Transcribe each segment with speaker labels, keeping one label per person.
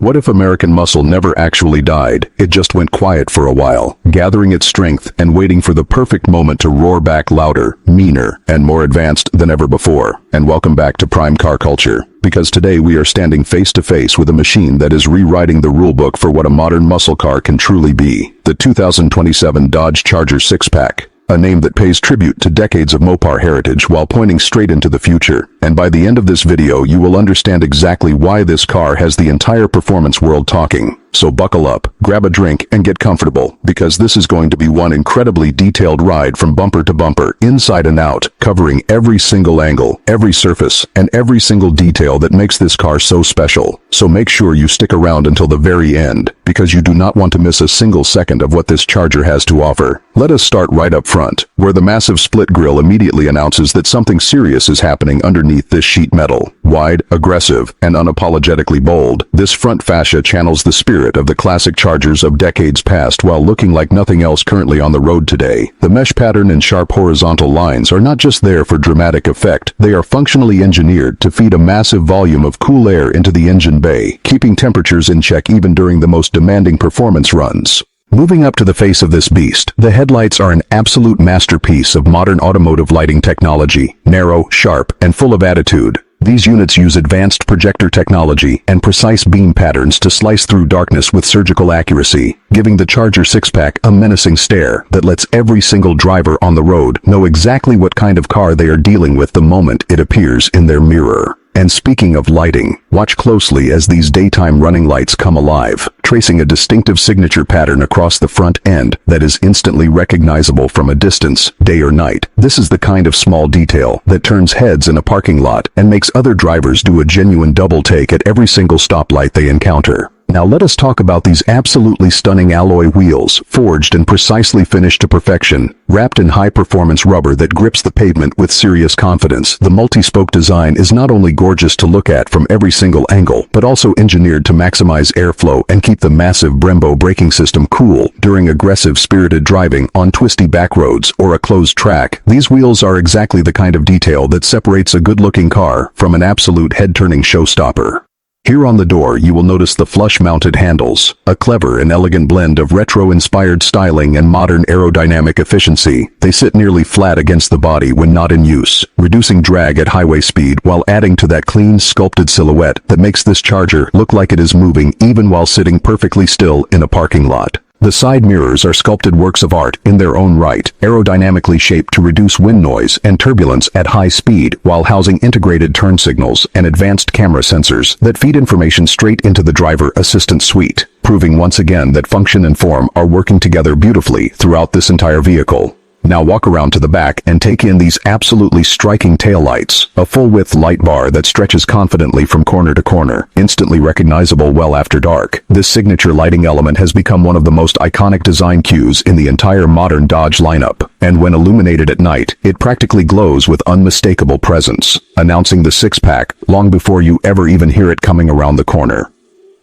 Speaker 1: What if American muscle never actually died? It just went quiet for a while, gathering its strength and waiting for the perfect moment to roar back louder, meaner, and more advanced than ever before. And welcome back to Prime Car Culture, because today we are standing face to face with a machine that is rewriting the rulebook for what a modern muscle car can truly be. The 2027 Dodge Charger Sixpack. A name that pays tribute to decades of Mopar heritage while pointing straight into the future. And by the end of this video you will understand exactly why this car has the entire performance world talking. So buckle up, grab a drink, and get comfortable, because this is going to be one incredibly detailed ride from bumper to bumper, inside and out, covering every single angle, every surface, and every single detail that makes this car so special. So make sure you stick around until the very end, because you do not want to miss a single second of what this Charger has to offer. Let us start right up front, where the massive split grille immediately announces that something serious is happening underneath this sheet metal. Wide, aggressive, and unapologetically bold, this front fascia channels the spirit of the classic Chargers of decades past while looking like nothing else currently on the road today. The mesh pattern and sharp horizontal lines are not just there for dramatic effect, they are functionally engineered to feed a massive volume of cool air into the engine bay, keeping temperatures in check even during the most demanding performance runs. Moving up to the face of this beast, the headlights are an absolute masterpiece of modern automotive lighting technology, narrow, sharp, and full of attitude. These units use advanced projector technology and precise beam patterns to slice through darkness with surgical accuracy, giving the Charger Sixpack a menacing stare that lets every single driver on the road know exactly what kind of car they are dealing with the moment it appears in their mirror. And speaking of lighting, watch closely as these daytime running lights come alive, tracing a distinctive signature pattern across the front end that is instantly recognizable from a distance, day or night. This is the kind of small detail that turns heads in a parking lot and makes other drivers do a genuine double take at every single stoplight they encounter. Now let us talk about these absolutely stunning alloy wheels, forged and precisely finished to perfection, wrapped in high-performance rubber that grips the pavement with serious confidence. The multi-spoke design is not only gorgeous to look at from every single angle, but also engineered to maximize airflow and keep the massive Brembo braking system cool during aggressive spirited driving on twisty back roads or a closed track. These wheels are exactly the kind of detail that separates a good-looking car from an absolute head-turning showstopper. Here on the door you will notice the flush-mounted handles, a clever and elegant blend of retro-inspired styling and modern aerodynamic efficiency. They sit nearly flat against the body when not in use, reducing drag at highway speed while adding to that clean, sculpted silhouette that makes this Charger look like it is moving even while sitting perfectly still in a parking lot. The side mirrors are sculpted works of art in their own right, aerodynamically shaped to reduce wind noise and turbulence at high speed while housing integrated turn signals and advanced camera sensors that feed information straight into the driver assistance suite, proving once again that function and form are working together beautifully throughout this entire vehicle. Now walk around to the back and take in these absolutely striking taillights, a full-width light bar that stretches confidently from corner to corner, instantly recognizable well after dark. This signature lighting element has become one of the most iconic design cues in the entire modern Dodge lineup, and when illuminated at night, it practically glows with unmistakable presence, announcing the six-pack long before you ever even hear it coming around the corner.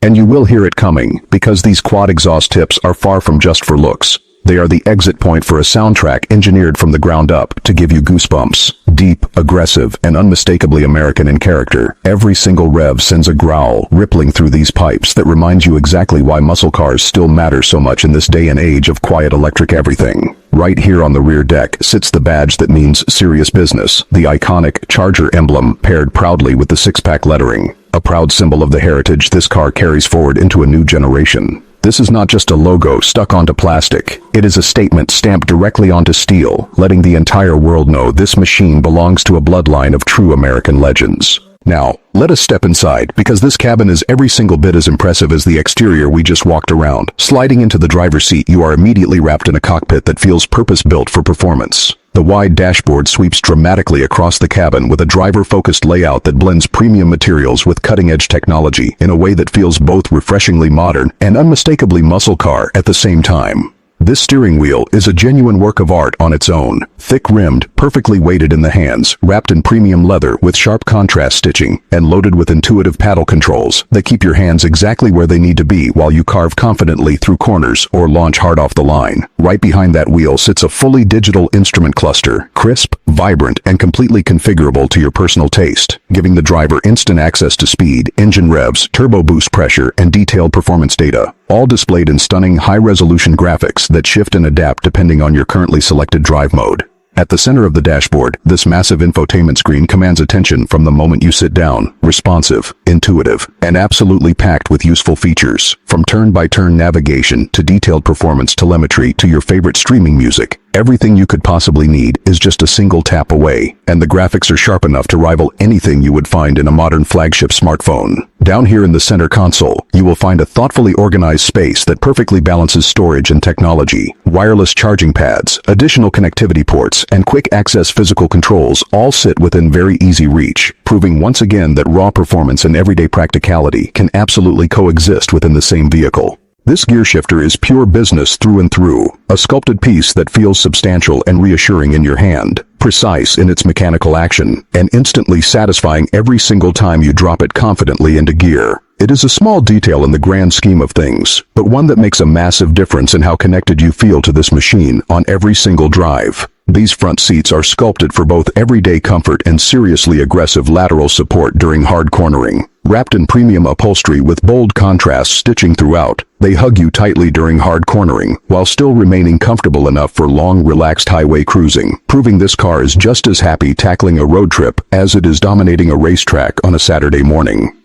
Speaker 1: And you will hear it coming, because these quad exhaust tips are far from just for looks. They are the exit point for a soundtrack engineered from the ground up to give you goosebumps. Deep, aggressive, and unmistakably American in character, every single rev sends a growl rippling through these pipes that reminds you exactly why muscle cars still matter so much in this day and age of quiet electric everything. Right here on the rear deck sits the badge that means serious business, the iconic Charger emblem paired proudly with the six-pack lettering, a proud symbol of the heritage this car carries forward into a new generation. This is not just a logo stuck onto plastic. It is a statement stamped directly onto steel, letting the entire world know this machine belongs to a bloodline of true American legends. Now, let us step inside, because this cabin is every single bit as impressive as the exterior we just walked around. Sliding into the driver's seat, you are immediately wrapped in a cockpit that feels purpose-built for performance. The wide dashboard sweeps dramatically across the cabin with a driver-focused layout that blends premium materials with cutting-edge technology in a way that feels both refreshingly modern and unmistakably muscle car at the same time. This steering wheel is a genuine work of art on its own. Thick-rimmed, perfectly weighted in the hands, wrapped in premium leather with sharp contrast stitching, and loaded with intuitive paddle controls that keep your hands exactly where they need to be while you carve confidently through corners or launch hard off the line. Right behind that wheel sits a fully digital instrument cluster, crisp, vibrant, and completely configurable to your personal taste, giving the driver instant access to speed, engine revs, turbo boost pressure, and detailed performance data, all displayed in stunning high-resolution graphics that shift and adapt depending on your currently selected drive mode. At the center of the dashboard, this massive infotainment screen commands attention from the moment you sit down. Responsive, intuitive, and absolutely packed with useful features. From turn-by-turn navigation to detailed performance telemetry to your favorite streaming music, everything you could possibly need is just a single tap away, and the graphics are sharp enough to rival anything you would find in a modern flagship smartphone. Down here in the center console, you will find a thoughtfully organized space that perfectly balances storage and technology. Wireless charging pads, additional connectivity ports, and quick access physical controls all sit within very easy reach, proving once again that raw performance and everyday practicality can absolutely coexist within the same vehicle. This gear shifter is pure business through and through, a sculpted piece that feels substantial and reassuring in your hand, precise in its mechanical action, and instantly satisfying every single time you drop it confidently into gear. It is a small detail in the grand scheme of things, but one that makes a massive difference in how connected you feel to this machine on every single drive. These front seats are sculpted for both everyday comfort and seriously aggressive lateral support during hard cornering. Wrapped in premium upholstery with bold contrast stitching throughout, they hug you tightly during hard cornering, while still remaining comfortable enough for long, relaxed highway cruising, proving this car is just as happy tackling a road trip as it is dominating a racetrack on a Saturday morning.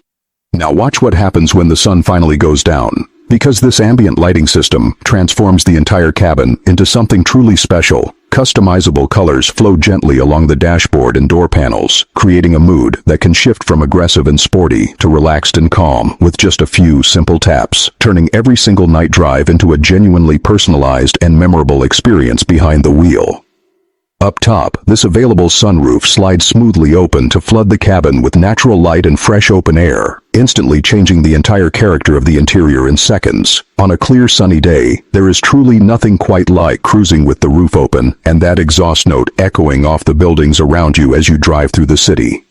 Speaker 1: Now watch what happens when the sun finally goes down, because this ambient lighting system transforms the entire cabin into something truly special. Customizable colors flow gently along the dashboard and door panels, creating a mood that can shift from aggressive and sporty to relaxed and calm with just a few simple taps, turning every single night drive into a genuinely personalized and memorable experience behind the wheel. Up top, this available sunroof slides smoothly open to flood the cabin with natural light and fresh open air, instantly changing the entire character of the interior in seconds. On a clear sunny day, there is truly nothing quite like cruising with the roof open and that exhaust note echoing off the buildings around you as you drive through the city.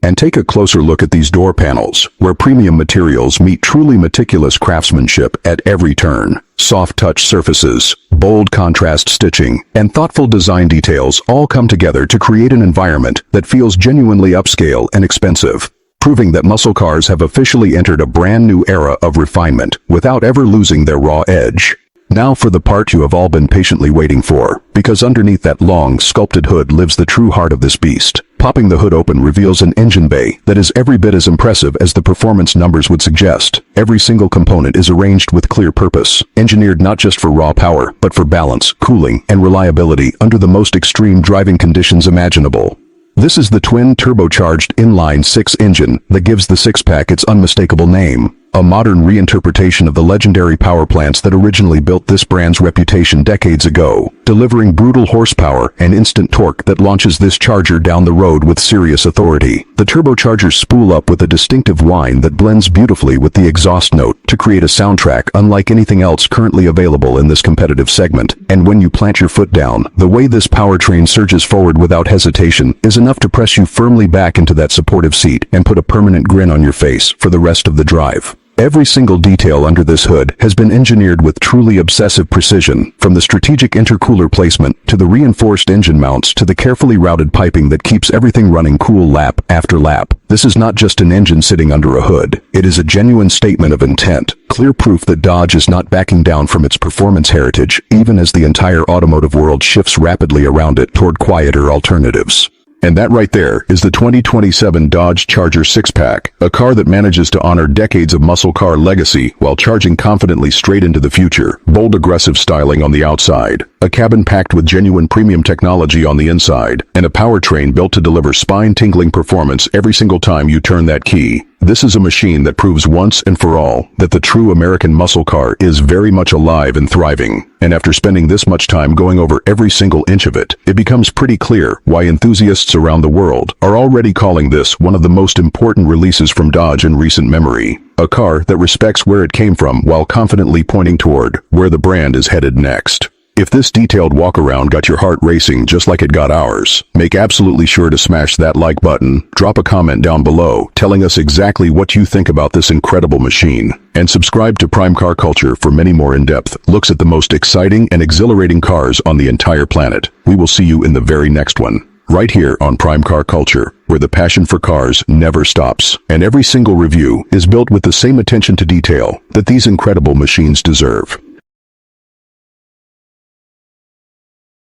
Speaker 1: And take a closer look at these door panels, where premium materials meet truly meticulous craftsmanship at every turn. Soft touch surfaces, bold contrast stitching, and thoughtful design details all come together to create an environment that feels genuinely upscale and expensive, proving that muscle cars have officially entered a brand new era of refinement without ever losing their raw edge. Now for the part you have all been patiently waiting for, because underneath that long, sculpted hood lives the true heart of this beast. Popping the hood open reveals an engine bay that is every bit as impressive as the performance numbers would suggest. Every single component is arranged with clear purpose, engineered not just for raw power, but for balance, cooling, and reliability under the most extreme driving conditions imaginable. This is the twin turbocharged inline-six engine that gives the Sixpack its unmistakable name, a modern reinterpretation of the legendary power plants that originally built this brand's reputation decades ago, delivering brutal horsepower and instant torque that launches this Charger down the road with serious authority. The turbochargers spool up with a distinctive whine that blends beautifully with the exhaust note to create a soundtrack unlike anything else currently available in this competitive segment. And when you plant your foot down, the way this powertrain surges forward without hesitation is enough to press you firmly back into that supportive seat and put a permanent grin on your face for the rest of the drive. Every single detail under this hood has been engineered with truly obsessive precision, from the strategic intercooler placement to the reinforced engine mounts to the carefully routed piping that keeps everything running cool lap after lap. This is not just an engine sitting under a hood. It is a genuine statement of intent, clear proof that Dodge is not backing down from its performance heritage, even as the entire automotive world shifts rapidly around it toward quieter alternatives. And that right there is the 2027 Dodge Charger Sixpack, a car that manages to honor decades of muscle car legacy while charging confidently straight into the future. Bold, aggressive styling on the outside, a cabin packed with genuine premium technology on the inside, and a powertrain built to deliver spine-tingling performance every single time you turn that key. This is a machine that proves once and for all that the true American muscle car is very much alive and thriving. And after spending this much time going over every single inch of it, it becomes pretty clear why enthusiasts around the world are already calling this one of the most important releases from Dodge in recent memory. A car that respects where it came from while confidently pointing toward where the brand is headed next. If this detailed walk-around got your heart racing just like it got ours, make absolutely sure to smash that like button, drop a comment down below telling us exactly what you think about this incredible machine, and subscribe to Prime Car Culture for many more in-depth looks at the most exciting and exhilarating cars on the entire planet. We will see you in the very next one, right here on Prime Car Culture, where the passion for cars never stops, and every single review is built with the same attention to detail that these incredible machines deserve.